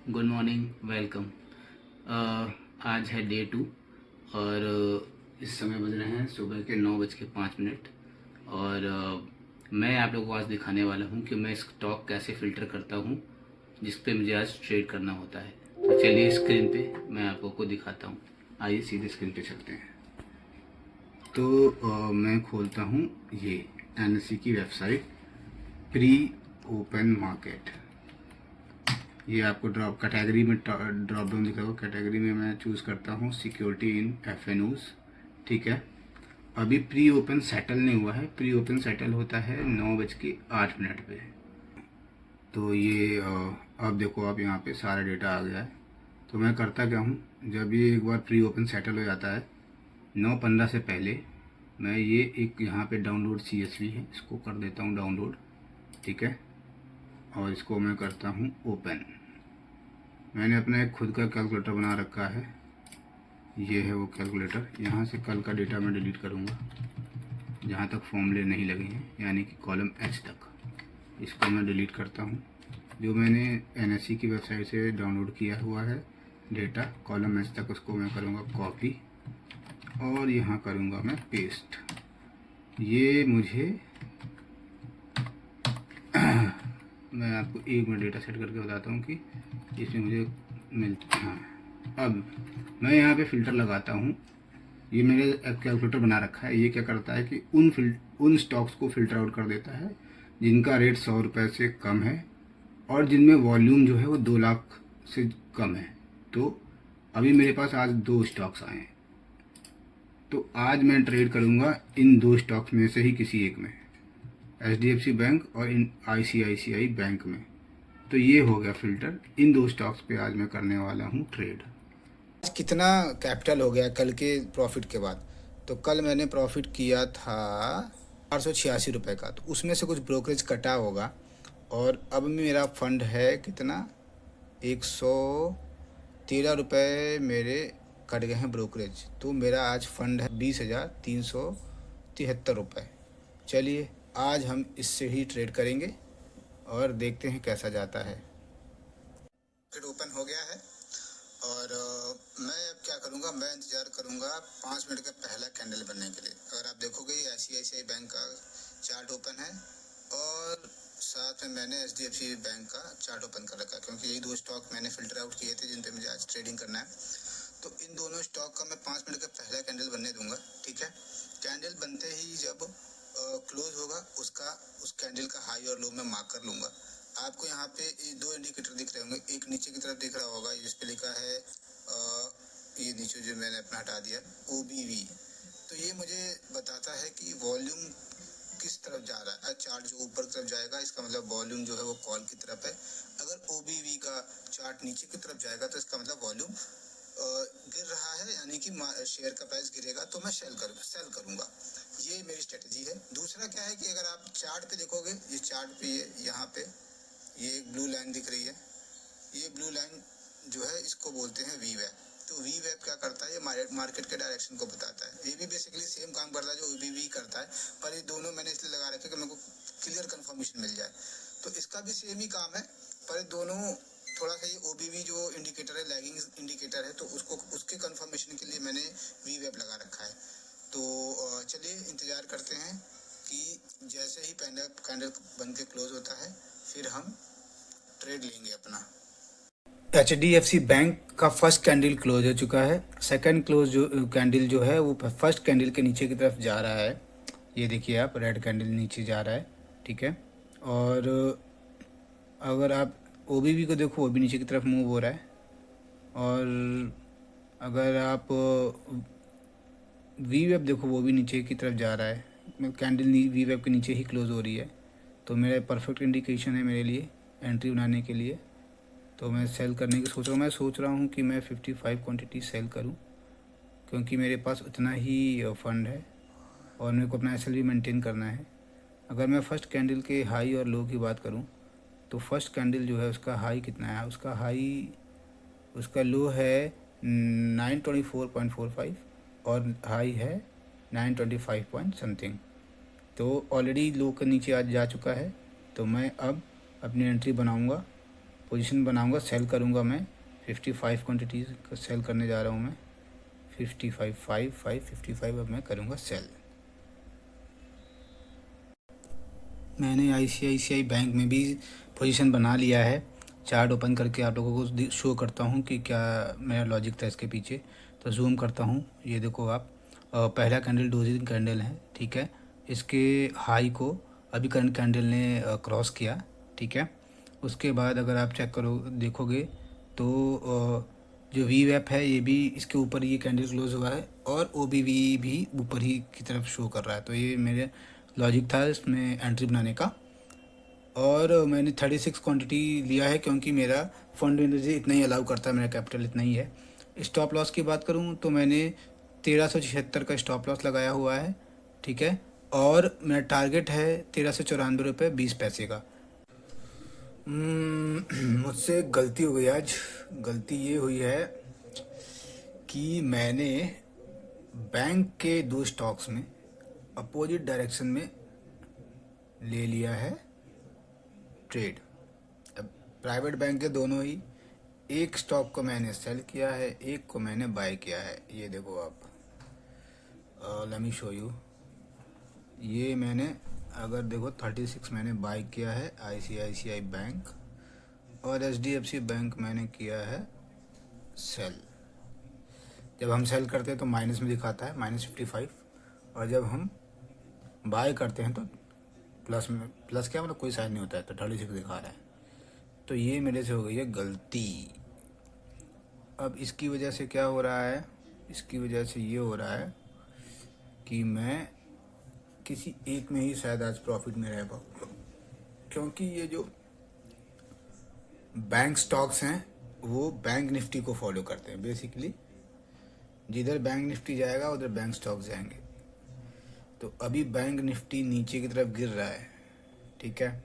Good morning, welcome. आज है day 2 और इस समय बज रहे हैं सुबह के 9:05 और मैं आप लोगों को आज दिखाने वाला हूं कि मैं स्टॉक कैसे फ़िल्टर करता हूं जिस पे मुझे आज ट्रेड करना होता है। तो चलिए स्क्रीन पे मैं आप लोगों को दिखाता हूं। आइए सीधे स्क्रीन पे चलते हैं। तो मैं खोलता हूं ये एनएससी की वेबसाइट प्री ओपन मार्केट। ये आपको ड्रॉप कैटेगरी में ड्रॉप डाउन दिख रहा होगा। कैटेगरी में मैं चूज़ करता हूँ सिक्योरिटी इन एफएनओज। ठीक है, अभी प्री ओपन सेटल नहीं हुआ है। प्री ओपन सेटल होता है 9:08 पे। तो ये अब देखो, आप यहाँ पे सारा डेटा आ गया है। तो मैं करता क्या हूँ, जब ये एक बार प्री ओपन सेटल हो जाता है 9:15 से पहले, मैं ये एक यहाँ पे डाउनलोड CSV है, इसको कर देता हूँ डाउनलोड। ठीक है, और इसको मैं करता हूँ ओपन। मैंने अपना एक खुद का कैलकुलेटर बना रखा है, ये है वो कैलकुलेटर। यहाँ से कल का डेटा मैं डिलीट करूँगा जहाँ तक फॉर्मूले नहीं लगे हैं, यानी कि कॉलम H तक। इसको मैं डिलीट करता हूँ। जो मैंने NSE की वेबसाइट से डाउनलोड किया हुआ है डेटा कॉलम H तक, उसको मैं करूँगा कॉपी और यहाँ करूँगा मैं पेस्ट। ये मुझे मैं आपको 1 मिनट डेटा सेट करके बताता हूँ कि इसमें मुझे मिलता। हाँ, अब मैं यहाँ पे फ़िल्टर लगाता हूँ। ये मैंने कैलकुलेटर बना रखा है। ये क्या करता है कि उन स्टॉक्स को फ़िल्टर आउट कर देता है जिनका रेट 100 रुपये से कम है और जिनमें वॉल्यूम जो है वो 2 लाख से कम है। तो अभी मेरे पास आज 2 स्टॉक्स आए हैं, तो आज मैं ट्रेड करूँगा इन 2 स्टॉक्स में से ही किसी एक में, HDFC बैंक और इन ICICI बैंक में। तो ये हो गया फ़िल्टर। इन 2 स्टॉक्स पे आज मैं करने वाला हूँ ट्रेड। आज कितना कैपिटल हो गया कल के प्रॉफिट के बाद? तो कल मैंने प्रॉफिट किया था 486 रुपये का, तो उसमें से कुछ ब्रोकरेज कटा होगा। और अब मेरा फंड है कितना, 113 रुपये मेरे कट गए हैं ब्रोकरेज। तो मेरा आज फंड है 20,373 रुपये। चलिए आज हम इससे ही ट्रेड करेंगे और देखते हैं कैसा जाता है। ट्रेड ओपन हो गया है और मैं अब क्या करूँगा, मैं इंतज़ार करूँगा 5 मिनट का पहला कैंडल बनने के लिए। अगर आप देखोगे ICICI बैंक का चार्ट ओपन है और साथ में मैंने HDFC बैंक का चार्ट ओपन कर रखा है, क्योंकि यही 2 स्टॉक मैंने फ़िल्टर आउट किए थे जिन पे मुझे आज ट्रेडिंग करना है। तो इन दोनों स्टॉक का मैं 5 मिनट का पहला कैंडल बनने दूंगा। ठीक है, कैंडल बनते ही जब क्लोज होगा उस कैंडल का हाई और लो मैं मार्क कर लूँगा। आपको यहाँ पे 2 इंडिकेटर दिख रहे होंगे। एक नीचे की तरफ दिख रहा होगा जिस पे लिखा है ये नीचे जो मैंने अपना हटा दिया OBV। तो ये मुझे बताता है कि वॉल्यूम किस तरफ जा रहा है। चार्ट जो ऊपर की तरफ जाएगा इसका मतलब वॉल्यूम जो है वो कॉल की तरफ है। अगर OBV का चार्ट नीचे की तरफ जाएगा तो इसका मतलब वॉल्यूम गिर रहा है, यानी कि शेयर का प्राइस गिरेगा तो मैं सेल करूंगा। ये मेरी स्ट्रेटजी है। दूसरा क्या है कि अगर आप चार्ट पे देखोगे, ये चार्ट पे यहाँ पे ये एक ब्लू लाइन दिख रही है। ये ब्लू लाइन जो है इसको बोलते हैं वी वेब। तो वी वेब क्या करता है, ये मार्केट के डायरेक्शन को बताता है। ये भी बेसिकली सेम काम करता है जो OBV करता है, पर ये दोनों मैंने इसलिए लगा रखे कि मेरे को क्लियर कंफर्मेशन मिल जाए। तो इसका भी सेम ही काम है, पर ये दोनों थोड़ा सा, ये OBV जो इंडिकेटर है लैगिंग इंडिकेटर है, तो उसके कंफर्मेशन के लिए मैंने वी वेब लगा रखा है। तो चलिए इंतज़ार करते हैं कि जैसे ही कैंडल बन के क्लोज होता है फिर हम ट्रेड लेंगे अपना। HDFC बैंक का फर्स्ट कैंडल क्लोज हो चुका है। सेकंड क्लोज जो कैंडल जो है वो फर्स्ट कैंडल के नीचे की तरफ जा रहा है। ये देखिए आप, रेड कैंडल नीचे जा रहा है। ठीक है, और अगर आप OBV को देखो वो भी नीचे की तरफ मूव हो रहा है। और अगर आप वी वेब देखो वो भी नीचे की तरफ जा रहा है। कैंडल वी वेब के नीचे ही क्लोज हो रही है। तो मेरा परफेक्ट इंडिकेशन है मेरे लिए एंट्री बनाने के लिए। तो मैं सेल करने की सोच रहा हूँ। मैं सोच रहा हूँ कि मैं 55 क्वांटिटी सेल करूँ, क्योंकि मेरे पास उतना ही फ़ंड है और मेरे को अपना SL भी मेंटेन करना है। अगर मैं फ़र्स्ट कैंडल के हाई और लो की बात करूँ तो फर्स्ट कैंडल जो है उसका हाई कितना है, उसका लो है 924.45 और हाई है 925 पॉइंट समथिंग। तो ऑलरेडी लो के नीचे आज जा चुका है। तो मैं अब अपनी एंट्री बनाऊंगा पोजीशन बनाऊंगा, सेल करूंगा मैं 55 क्वांटिटीज़ का सेल करने जा रहा हूं मैं। 55 5 5 55 अब मैं करूंगा सेल। मैंने ICICI बैंक में भी पोजीशन बना लिया है। चार्ट ओपन करके आप लोगों को शो करता हूँ कि क्या मेरा लॉजिक था इसके पीछे। तो जूम करता हूँ, ये देखो आप, पहला कैंडल डोजिंग कैंडल है, ठीक है। इसके हाई को अभी करंट कैंडल ने क्रॉस किया, ठीक है। उसके बाद अगर आप चेक करो देखोगे तो जो वी वेप है ये भी इसके ऊपर ये कैंडल क्लोज हुआ है और OBV भी ऊपर ही की तरफ शो कर रहा है। तो ये मेरे लॉजिक था इसमें एंट्री बनाने का। और मैंने 36 क्वांटिटी लिया है क्योंकि मेरा फंड एनर्जी इतना ही अलाउ करता है, मेरा कैपिटल इतना ही है। स्टॉप लॉस की बात करूं तो मैंने 1376 का स्टॉप लॉस लगाया हुआ है, ठीक है। और मेरा टारगेट है 1394 रुपये 20 पैसे का। मुझसे गलती हो गई आज। गलती ये हुई है कि मैंने बैंक के 2 स्टॉक्स में अपोजिट डायरेक्शन में ले लिया है ट्रेड। अब प्राइवेट बैंक के दोनों ही, एक स्टॉक को मैंने सेल किया है, एक को मैंने बाय किया है। ये देखो आप, लेट मी शो यू। ये मैंने अगर देखो 36 मैंने बाय किया है ICICI बैंक, और HDFC बैंक मैंने किया है सेल। जब हम सेल करते हैं तो माइनस में दिखाता है -55, और जब हम बाय करते हैं तो प्लस में। प्लस क्या मतलब कोई साइन नहीं होता है, तो 36 दिखा रहा है। तो ये मेरे से हो गई है गलती। अब इसकी वजह से क्या हो रहा है, इसकी वजह से ये हो रहा है कि मैं किसी एक में ही शायद आज प्रॉफिट में रह पाऊँ, क्योंकि ये जो बैंक स्टॉक्स हैं वो बैंक निफ्टी को फॉलो करते हैं बेसिकली। जिधर बैंक निफ्टी जाएगा उधर बैंक स्टॉक्स जाएंगे। तो अभी बैंक निफ्टी नीचे की तरफ गिर रहा है, ठीक है।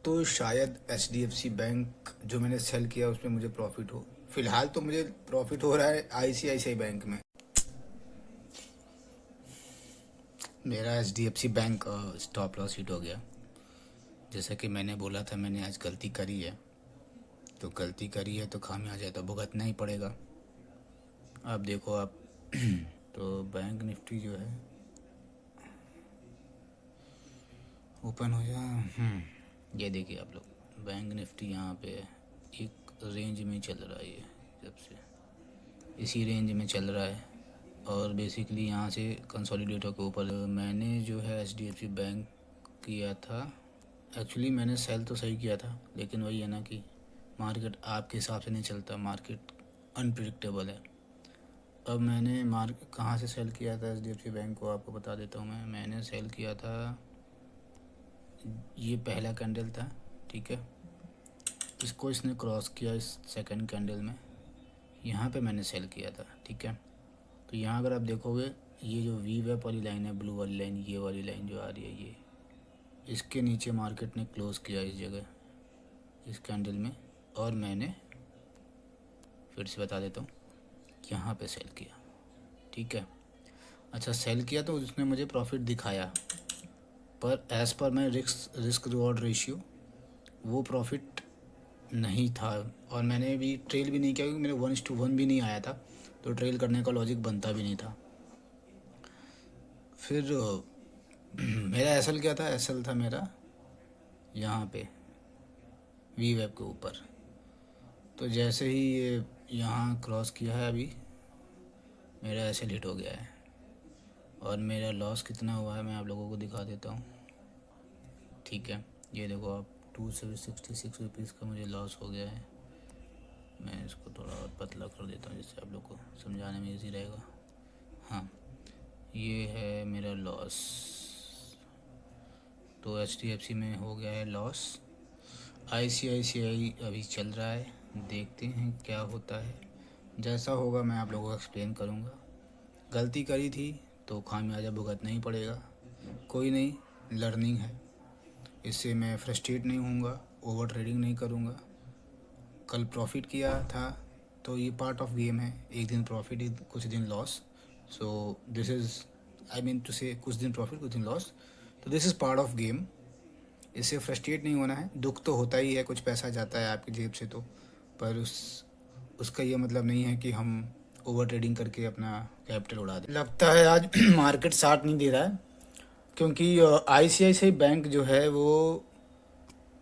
तो शायद HDFC बैंक जो मैंने सेल किया उसमें मुझे प्रॉफिट हो। फिलहाल तो मुझे प्रॉफिट हो रहा है ICICI बैंक में। मेरा HDFC bank stop loss hit हो गया। जैसा कि मैंने बोला था, मैंने आज गलती करी है, तो गलती करी है तो खामियाजा तो भुगतना ही पड़ेगा। अब देखो आप तो बैंक निफ्टी जो है ओपन हो जाए, ये देखिए आप लोग, बैंक निफ्टी यहाँ पे एक रेंज में चल रहा है, ये जब से इसी रेंज में चल रहा है। और बेसिकली यहाँ से कंसोलिडेटर के ऊपर मैंने जो है HDFC बैंक किया था। एक्चुअली मैंने सेल तो सही किया था, लेकिन वही है ना कि मार्केट आपके हिसाब से नहीं चलता, मार्केट अनप्रिडिक्टेबल है। अब मैंने कहाँ से सेल किया था HDFC बैंक को आपको बता देता हूँ। मैंने सेल किया था, ये पहला कैंडल था, ठीक है। इसको इसने क्रॉस किया इस सेकंड कैंडल में, यहाँ पे मैंने सेल किया था, ठीक है। तो यहाँ अगर आप देखोगे ये जो वी वेप वाली लाइन है, ब्लू वाली लाइन, ये वाली लाइन जो आ रही है, ये इसके नीचे मार्केट ने क्लोज़ किया इस जगह, इस कैंडल में। और मैंने फिर से बता देता हूँ, यहाँ पे सेल किया, ठीक है। अच्छा, सेल किया तो उसने मुझे प्रॉफिट दिखाया, पर एज़ पर मैं रिस्क रिवॉर्ड रेशियो वो प्रॉफिट नहीं था। और मैंने भी ट्रेल भी नहीं किया क्योंकि मेरे 1:1 भी नहीं आया था, तो ट्रेल करने का लॉजिक बनता भी नहीं था। फिर मेरा एसएल क्या था, एसएल था मेरा यहाँ पे वी वेब के ऊपर। तो जैसे ही ये यहाँ क्रॉस किया है, अभी मेरा एसएल हिट हो गया है। और मेरा लॉस कितना हुआ है मैं आप लोगों को दिखा देता हूँ, ठीक है। ये देखो आप, 266 रुपीज़ का मुझे लॉस हो गया है। मैं इसको थोड़ा और पतला कर देता हूँ जिससे आप लोग को समझाने में इजी रहेगा। हाँ, ये है मेरा लॉस। तो HDFC में हो गया है लॉस। ICICI अभी चल रहा है, देखते हैं क्या होता है। जैसा होगा मैं आप लोगों को एक्सप्लेन करूँगा। गलती करी थी तो खामियाजा भुगतना ही पड़ेगा, कोई नहीं, लर्निंग है। इससे मैं फ्रस्ट्रेट नहीं होऊंगा, ओवर ट्रेडिंग नहीं करूँगा। कल प्रॉफिट किया था तो ये पार्ट ऑफ गेम है, एक दिन प्रॉफिट कुछ दिन loss. So this is, I mean to say, कुछ दिन प्रॉफिट कुछ दिन लॉस, तो this is part of game. इससे फ्रस्ट्रेट नहीं होना है। दुख तो होता ही है, कुछ पैसा जाता है आपकी जेब से तो, पर उसका ये मतलब नहीं है कि हम ओवर ट्रेडिंग करके अपना कैपिटल उड़ा दें। लगता है आज मार्केट साथ नहीं दे रहा है, क्योंकि ICICI बैंक जो है वो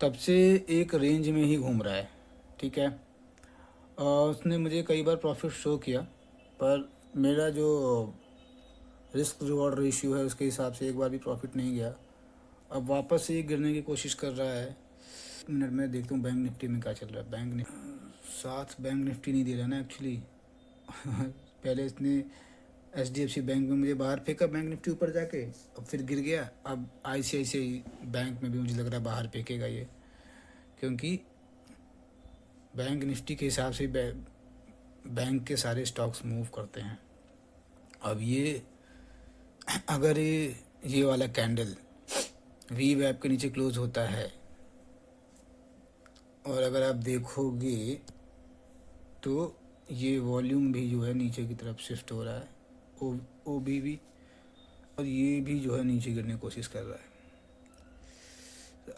तब से एक रेंज में ही घूम रहा है। ठीक है, उसने मुझे कई बार प्रॉफिट शो किया, पर मेरा जो रिस्क रिवॉर्ड रेशियो है उसके हिसाब से एक बार भी प्रॉफिट नहीं गया। अब वापस से गिरने की कोशिश कर रहा है। मिनट में देखता हूँ बैंक निफ्टी में क्या चल रहा है। बैंक निफ्टी साथ बैंक निफ्टी नहीं दे रहा ना एक्चुअली। पहले इसने HDFC बैंक में मुझे बाहर फेंका, बैंक निफ्टी ऊपर जाके, अब फिर गिर गया। अब ICICI बैंक में भी मुझे लग रहा है बाहर फेंकेगा ये, क्योंकि बैंक निफ्टी के हिसाब से बैंक के सारे स्टॉक्स मूव करते हैं। अब ये अगर ये वाला कैंडल VWAP के नीचे क्लोज होता है, और अगर आप देखोगे तो ये वॉल्यूम भी जो है नीचे की तरफ शिफ्ट हो रहा है, OB भी, और ये भी जो है नीचे गिरने की कोशिश कर रहा है।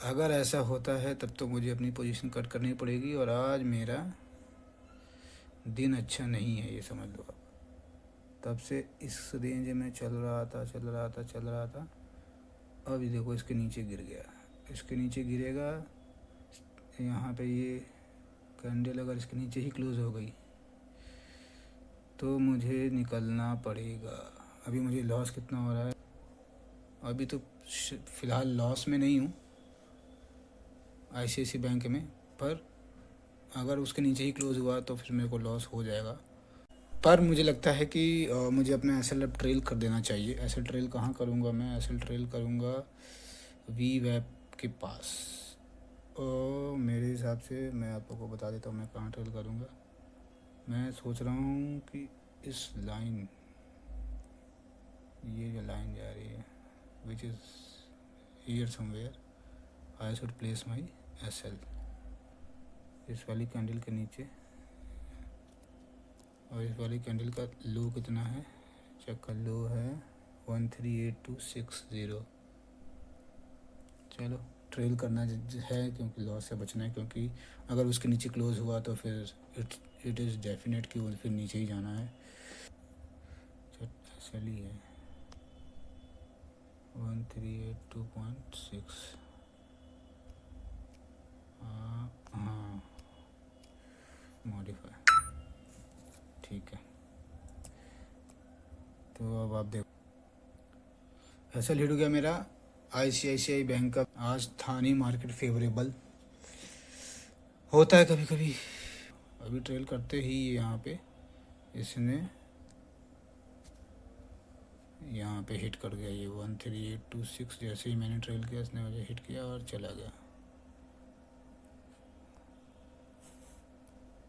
अगर ऐसा होता है तब तो मुझे अपनी पोजीशन कट करनी पड़ेगी, और आज मेरा दिन अच्छा नहीं है, ये समझ लो आप। तब से इस रेंज में चल रहा था। अब ये देखो इसके नीचे गिर गया, इसके नीचे गिरेगा यहाँ पे। ये कैंडल अगर इसके नीचे ही क्लोज हो गई तो मुझे निकलना पड़ेगा। अभी मुझे लॉस कितना हो रहा है, अभी तो फ़िलहाल लॉस में नहीं हूँ ICICI बैंक में, पर अगर उसके नीचे ही क्लोज हुआ तो फिर मेरे को लॉस हो जाएगा। पर मुझे लगता है कि मुझे अपना SL अब ट्रेल कर देना चाहिए। SL ट्रेल कहाँ करूँगा मैं? SL ट्रेल करूँगा VWAP के पास। मेरे हिसाब से मैं आप लोगों को बता देता हूँ मैं कहाँ ट्रेल करूँगा। मैं सोच रहा हूँ कि इस लाइन, ये जो लाइन जा रही है which is here somewhere, I should place my SL इस वाली कैंडल के नीचे। और इस वाली कैंडल का लो कितना है चेक कर लो, है 138260। चलो ट्रेल करना है, क्योंकि लॉस से बचना है, क्योंकि अगर उसके नीचे क्लोज हुआ तो फिर इट इज़ डेफिनेट कि वो फिर नीचे ही जाना है। चलिए है 1382.6। हाँ मॉडिफाई, ठीक है। तो अब आप देखो ऐसा हिट हो गया मेरा ICICI बैंक का। आज था नहीं मार्केट फेवरेबल, होता है कभी कभी। अभी ट्रेल करते ही यहाँ पे इसने यहाँ पे हिट कर गया, ये 13826। जैसे ही मैंने ट्रेल किया इसने मुझे हिट किया और चला गया।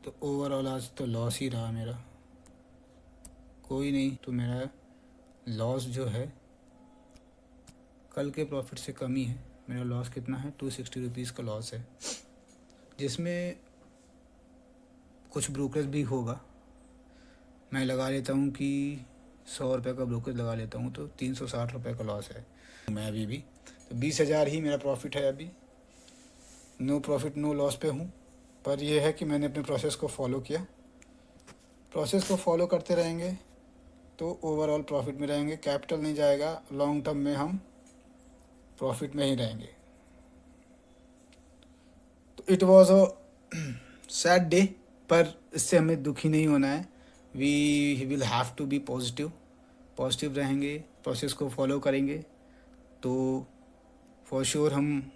तो ओवरऑल आज तो लॉस ही रहा मेरा। कोई नहीं, तो मेरा लॉस जो है कल के प्रॉफिट से कम ही है। मेरा लॉस कितना है? 260 रुपीज़ का लॉस है, जिसमें कुछ ब्रोकरेज भी होगा। मैं लगा लेता हूँ कि 100 रुपये का ब्रोकरेज लगा लेता हूँ, तो 360 रुपये का लॉस है। मैं अभी भी तो 20,000 ही मेरा प्रॉफिट है। अभी नो प्रॉफिट नो लॉस पे हूँ। पर यह है कि मैंने अपने प्रोसेस को फॉलो किया। प्रोसेस को फॉलो करते रहेंगे तो ओवरऑल प्रॉफिट में रहेंगे, कैपिटल नहीं जाएगा, लॉन्ग टर्म में हम प्रॉफिट में ही रहेंगे। तो it was a sad day, पर इससे हमें दुखी नहीं होना है। We will have to be positive रहेंगे, प्रोसेस को फॉलो करेंगे तो फॉर श्योर हम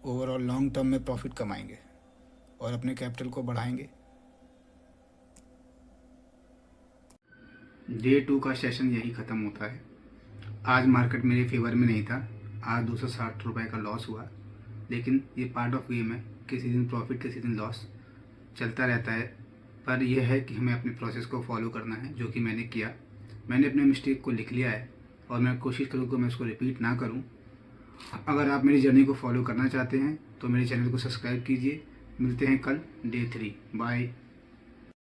ओवरऑल लॉन्ग टर्म में प्रॉफिट कमाएंगे और अपने कैपिटल को बढ़ाएंगे। Day 2 का सेशन यही ख़त्म होता है। आज मार्केट मेरे फेवर में नहीं था, आज 260 रुपये का लॉस हुआ, लेकिन ये पार्ट ऑफ गेम है। किसी दिन प्रॉफिट किसी दिन लॉस चलता रहता है। पर यह है कि हमें अपने प्रोसेस को फॉलो करना है, जो कि मैंने किया। मैंने अपने मिस्टेक को लिख लिया है और मैं कोशिश करूँगा मैं उसको रिपीट ना करूँ। अगर आप मेरी जर्नी को फॉलो करना चाहते हैं तो मेरे चैनल को सब्सक्राइब कीजिए। मिलते हैं कल Day 3। बाय।